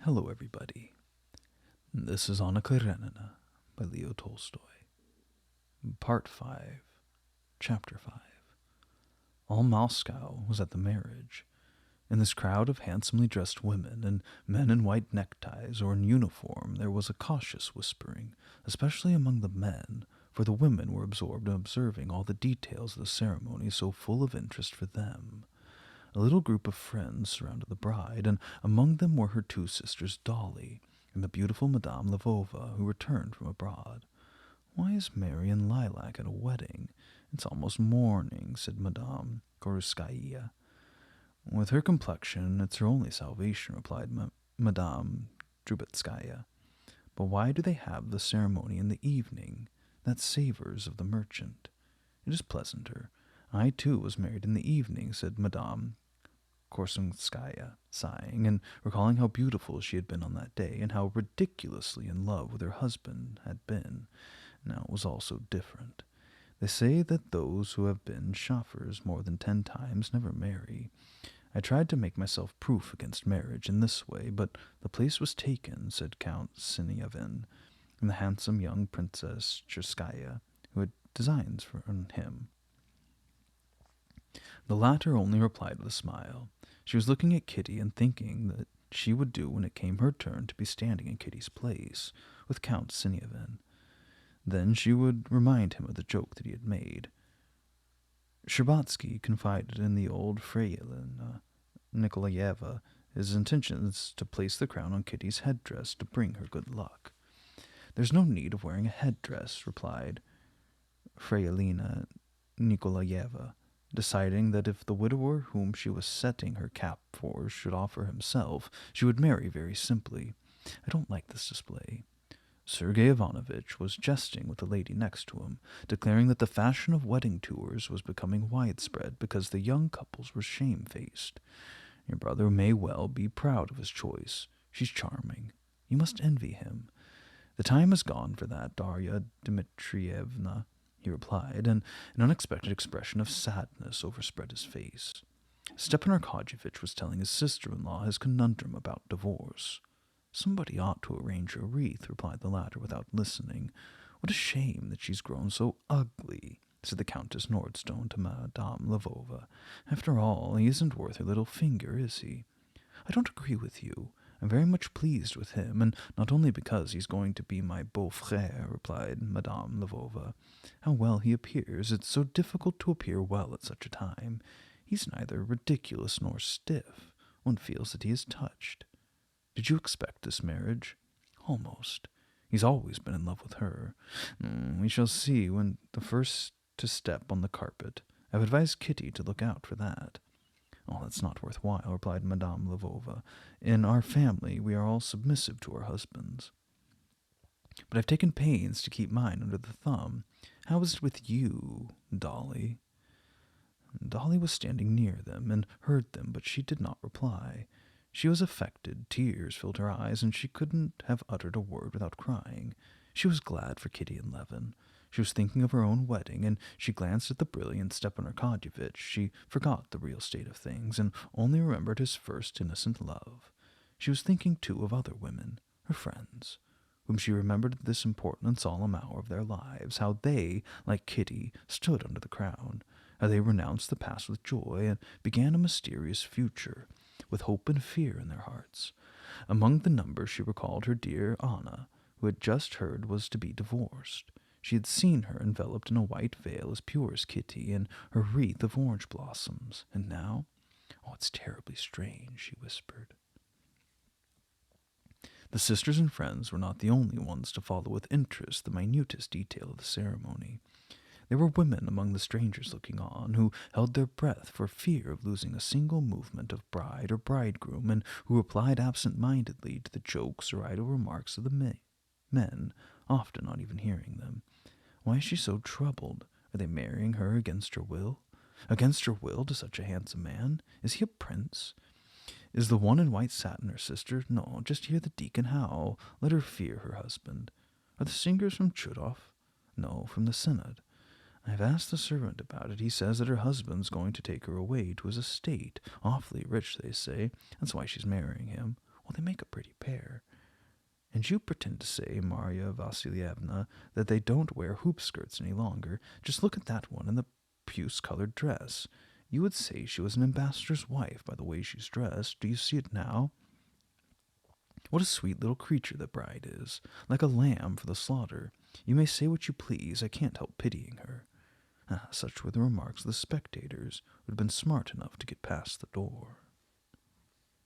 Hello, everybody. This is Anna Karenina by Leo Tolstoy. Part 5, Chapter 5. All Moscow was at the marriage. In this crowd of handsomely dressed women and men in white neckties or in uniform, there was a cautious whispering, especially among the men, for the women were absorbed in observing all the details of the ceremony so full of interest for them. A little group of friends surrounded the bride, and among them were her two sisters Dolly and the beautiful Madame Lvova, who returned from abroad. "Why is Mary in lilac at a wedding? It's almost morning," said Madame Korsuskaya. "With her complexion, it's her only salvation," replied Madame Drubetskaya. "But why do they have the ceremony in the evening? That savors of the merchant. It is pleasanter. I, too, was married in the evening," said Madame Korsunskaya, sighing, and recalling how beautiful she had been on that day, and how ridiculously in love with her husband had been. Now it was all so different. They say that those who have been chauffeurs more than 10 times never marry. I tried to make myself proof against marriage in this way, but the place was taken, said Count Sinyavin, and the handsome young Princess Cherskaya, who had designs for him. The latter only replied with a smile. She was looking at Kitty and thinking that she would do when it came her turn to be standing in Kitty's place, with Count Sinyavin. Then she would remind him of the joke that he had made. Sherbatsky confided in the old Frailin Nikolaeva his intentions to place the crown on Kitty's headdress to bring her good luck. "There's no need of wearing a headdress," replied Frailina Nikolaeva, deciding that if the widower whom she was setting her cap for should offer himself, she would marry very simply. "I don't like this display." Sergei Ivanovitch was jesting with the lady next to him, declaring that the fashion of wedding tours was becoming widespread because the young couples were shamefaced. "Your brother may well be proud of his choice. She's charming. You must envy him." "The time is gone for that, Darya Dmitrievna," he replied, and an unexpected expression of sadness overspread his face. Stepan Arkadyevitch was telling his sister-in-law his conundrum about divorce. "Somebody ought to arrange her wreath," replied the latter without listening. "What a shame that she's grown so ugly," said the Countess Nordstone to Madame Lvova. "After all, he isn't worth her little finger, is he?" "I don't agree with you. I'm very much pleased with him, and not only because he's going to be my beau-frère," replied Madame Lvova. "How well he appears! It's so difficult to appear well at such a time. He's neither ridiculous nor stiff. One feels that he is touched." "Did you expect this marriage?" "Almost. He's always been in love with her. We shall see when the first to step on the carpet. I've advised Kitty to look out for that." "Oh, that's not worthwhile," replied Madame Lvova. "In our family we are all submissive to our husbands." "But I've taken pains to keep mine under the thumb. How is it with you, Dolly?" Dolly was standing near them and heard them, but she did not reply. She was affected, tears filled her eyes, and she couldn't have uttered a word without crying. She was glad for Kitty and Levin. She was thinking of her own wedding, and she glanced at the brilliant Stepan Arkadyevitch. She forgot the real state of things, and only remembered his first innocent love. She was thinking, too, of other women, her friends, whom she remembered at this important and solemn hour of their lives, how they, like Kitty, stood under the crown, how they renounced the past with joy, and began a mysterious future, with hope and fear in their hearts. Among the number she recalled her dear Anna, who had just heard was to be divorced. She had seen her enveloped in a white veil as pure as Kitty, and her wreath of orange blossoms. And now? "Oh, it's terribly strange," she whispered. The sisters and friends were not the only ones to follow with interest the minutest detail of the ceremony. There were women among the strangers looking on, who held their breath for fear of losing a single movement of bride or bridegroom, and who replied absent-mindedly to the jokes or idle remarks of the men, often not even hearing them. Why is she so troubled? Are they marrying her against her will? Against her will to such a handsome man? Is he a prince? Is the one in white satin her sister? No, just hear the deacon howl. Let her fear her husband. Are the singers from Chudov? No, from the synod. I've asked the servant about it. He says that her husband's going to take her away to his estate. Awfully rich, they say. That's why she's marrying him. Well, they make a pretty pair. And you pretend to say, Marya Vassilievna, that they don't wear hoop skirts any longer. Just look at that one in the puce-colored dress. You would say she was an ambassador's wife by the way she's dressed. Do you see it now? What a sweet little creature the bride is, like a lamb for the slaughter. You may say what you please, I can't help pitying her. Such were the remarks of the spectators, who had been smart enough to get past the door.